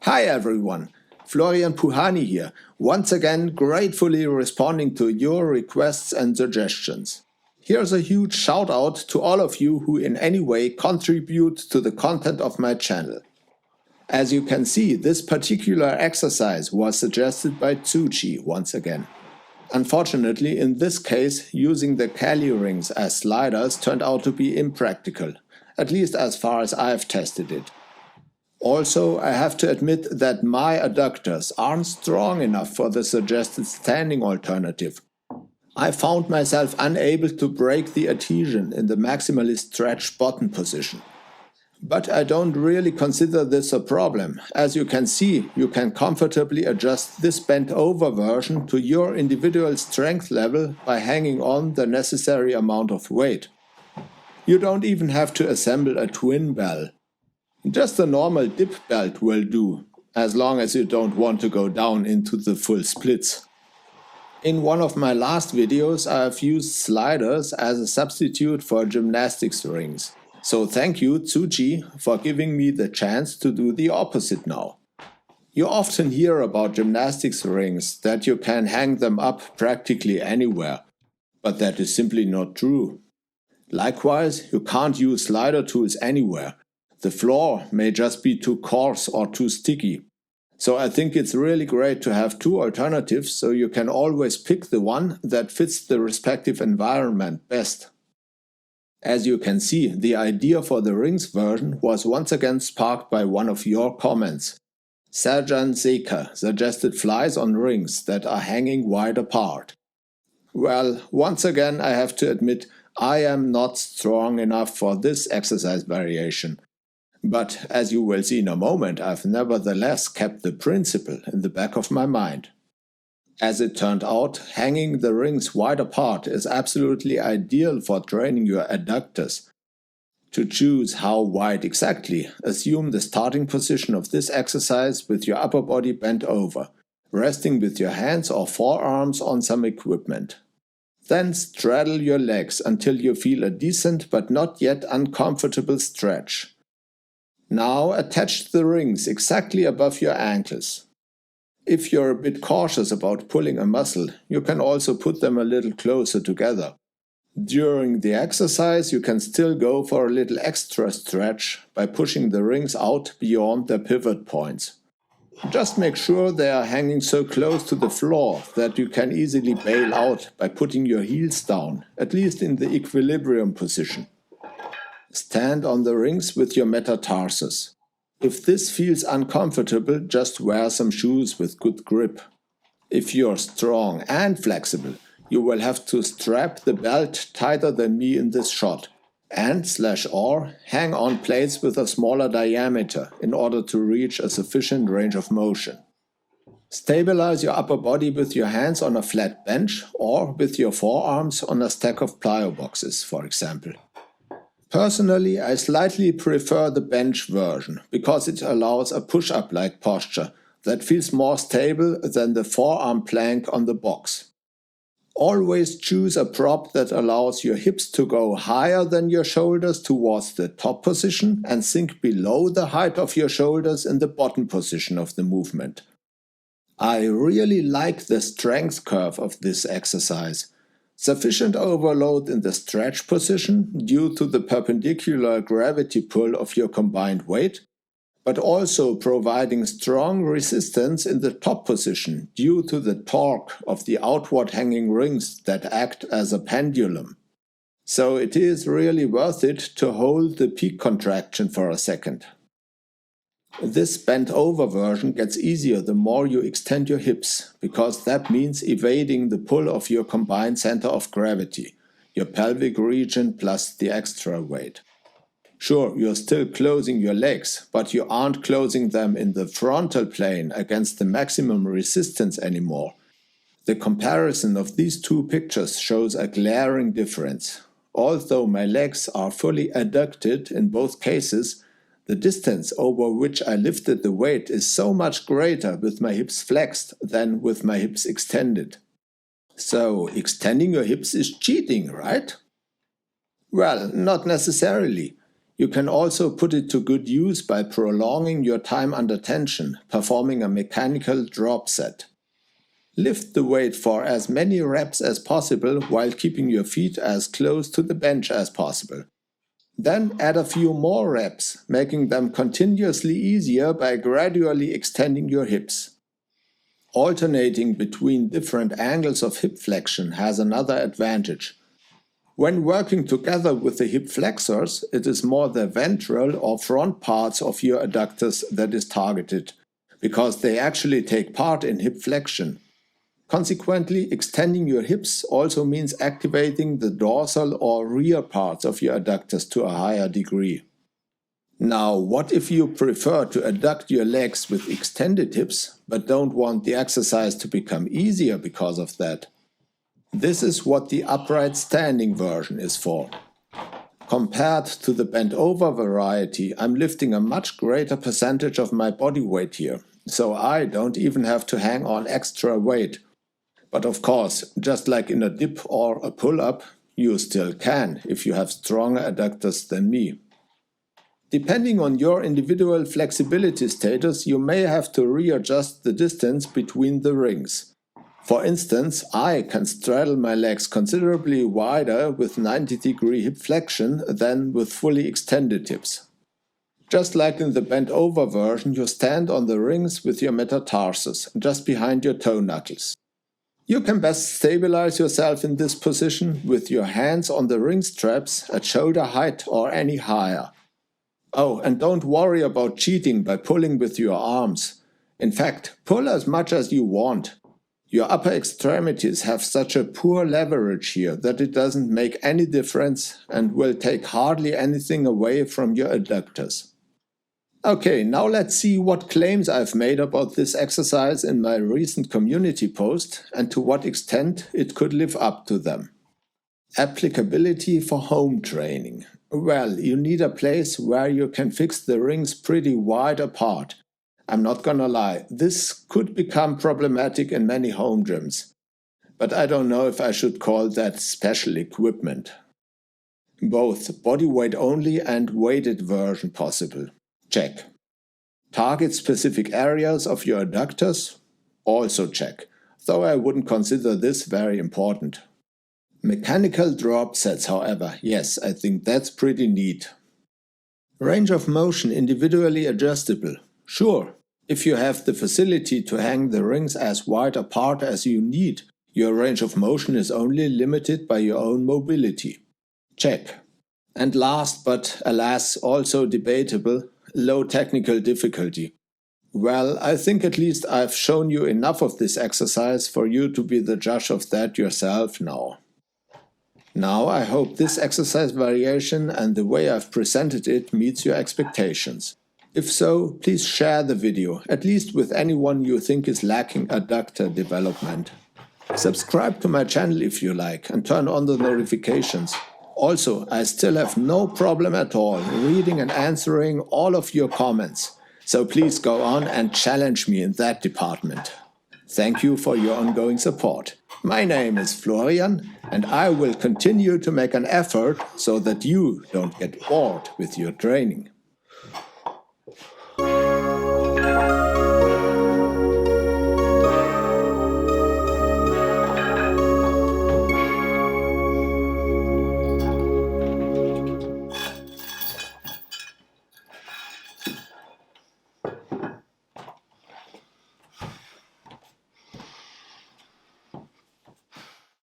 Hi everyone, Florian Puhani here, once again gratefully responding to your requests and suggestions. Here's a huge shout out to all of you who in any way contribute to the content of my channel. As you can see, this particular exercise was suggested by Tsuchi once again. Unfortunately, in this case, using the Cali rings as sliders turned out to be impractical, at least as far as I've tested it. Also, I have to admit that my adductors aren't strong enough for the suggested standing alternative. I found myself unable to break the adhesion in the maximally stretched bottom position. But I don't really consider this a problem. As you can see, you can comfortably adjust this bent over version to your individual strength level by hanging on the necessary amount of weight. You don't even have to assemble a twin bell. Just a normal dip belt will do, as long as you don't want to go down into the full splits. In one of my last videos I have used sliders as a substitute for gymnastics rings. So thank you, Tsuchi, for giving me the chance to do the opposite now. You often hear about gymnastics rings that you can hang them up practically anywhere, but that is simply not true. Likewise, you can't use slider tools anywhere. The floor may just be too coarse or too sticky. So I think it's really great to have two alternatives so you can always pick the one that fits the respective environment best. As you can see, the idea for the rings version was once again sparked by one of your comments. Serjan Seka suggested flies on rings that are hanging wide apart. Well, once again I have to admit I am not strong enough for this exercise variation. But as you will see in a moment, I've nevertheless kept the principle in the back of my mind. As it turned out, hanging the rings wide apart is absolutely ideal for training your adductors. To choose how wide exactly, assume the starting position of this exercise with your upper body bent over, resting with your hands or forearms on some equipment. Then straddle your legs until you feel a decent but not yet uncomfortable stretch. Now attach the rings exactly above your ankles. If you're a bit cautious about pulling a muscle, you can also put them a little closer together. During the exercise, you can still go for a little extra stretch by pushing the rings out beyond their pivot points. Just make sure they are hanging so close to the floor that you can easily bail out by putting your heels down, at least in the equilibrium position. Stand on the rings with your metatarsus. If this feels uncomfortable, just wear some shoes with good grip. If you're strong and flexible, you will have to strap the belt tighter than me in this shot and/or hang on plates with a smaller diameter in order to reach a sufficient range of motion. Stabilize your upper body with your hands on a flat bench or with your forearms on a stack of plyo boxes, for example. Personally, I slightly prefer the bench version because it allows a push-up-like posture that feels more stable than the forearm plank on the box. Always choose a prop that allows your hips to go higher than your shoulders towards the top position and sink below the height of your shoulders in the bottom position of the movement. I really like the strength curve of this exercise. Sufficient overload in the stretch position due to the perpendicular gravity pull of your combined weight, but also providing strong resistance in the top position due to the torque of the outward hanging rings that act as a pendulum. So it is really worth it to hold the peak contraction for a second. This bent over version gets easier the more you extend your hips, because that means evading the pull of your combined center of gravity, your pelvic region plus the extra weight. Sure, you're still closing your legs, but you aren't closing them in the frontal plane against the maximum resistance anymore. The comparison of these two pictures shows a glaring difference. Although my legs are fully adducted in both cases, the distance over which I lifted the weight is so much greater with my hips flexed than with my hips extended. So, extending your hips is cheating, right? Well, not necessarily. You can also put it to good use by prolonging your time under tension, performing a mechanical drop set. Lift the weight for as many reps as possible while keeping your feet as close to the bench as possible. Then add a few more reps, making them continuously easier by gradually extending your hips. Alternating between different angles of hip flexion has another advantage. When working together with the hip flexors, it is more the ventral or front parts of your adductors that is targeted, because they actually take part in hip flexion. Consequently, extending your hips also means activating the dorsal or rear parts of your adductors to a higher degree. Now, what if you prefer to adduct your legs with extended hips, but don't want the exercise to become easier because of that? This is what the upright standing version is for. Compared to the bent over variety, I'm lifting a much greater percentage of my body weight here, so I don't even have to hang on extra weight. But of course, just like in a dip or a pull-up, you still can if you have stronger adductors than me. Depending on your individual flexibility status, you may have to readjust the distance between the rings. For instance, I can straddle my legs considerably wider with 90-degree hip flexion than with fully extended hips. Just like in the bent over version, you stand on the rings with your metatarsus, just behind your toe knuckles. You can best stabilize yourself in this position with your hands on the ring straps at shoulder height or any higher. Oh, and don't worry about cheating by pulling with your arms. In fact, pull as much as you want. Your upper extremities have such a poor leverage here that it doesn't make any difference and will take hardly anything away from your adductors. Okay, now let's see what claims I've made about this exercise in my recent community post and to what extent it could live up to them. Applicability for home training. Well, you need a place where you can fix the rings pretty wide apart. I'm not gonna lie, this could become problematic in many home gyms. But I don't know if I should call that special equipment. Both body weight only and weighted version possible. Check. Target specific areas of your adductors? Also check, though I wouldn't consider this very important. Mechanical drop sets, however, yes, I think that's pretty neat. Range of motion individually adjustable. Sure, if you have the facility to hang the rings as wide apart as you need, your range of motion is only limited by your own mobility. Check. And last, but alas also debatable, low technical difficulty. Well, I think at least I've shown you enough of this exercise for you to be the judge of that yourself now. Now I hope this exercise variation and the way I've presented it meets your expectations. If so, please share the video, at least with anyone you think is lacking adductor development. Subscribe to my channel if you like and turn on the notifications. Also, I still have no problem at all reading and answering all of your comments, so please go on and challenge me in that department. Thank you for your ongoing support. My name is Florian, and I will continue to make an effort so that you don't get bored with your training.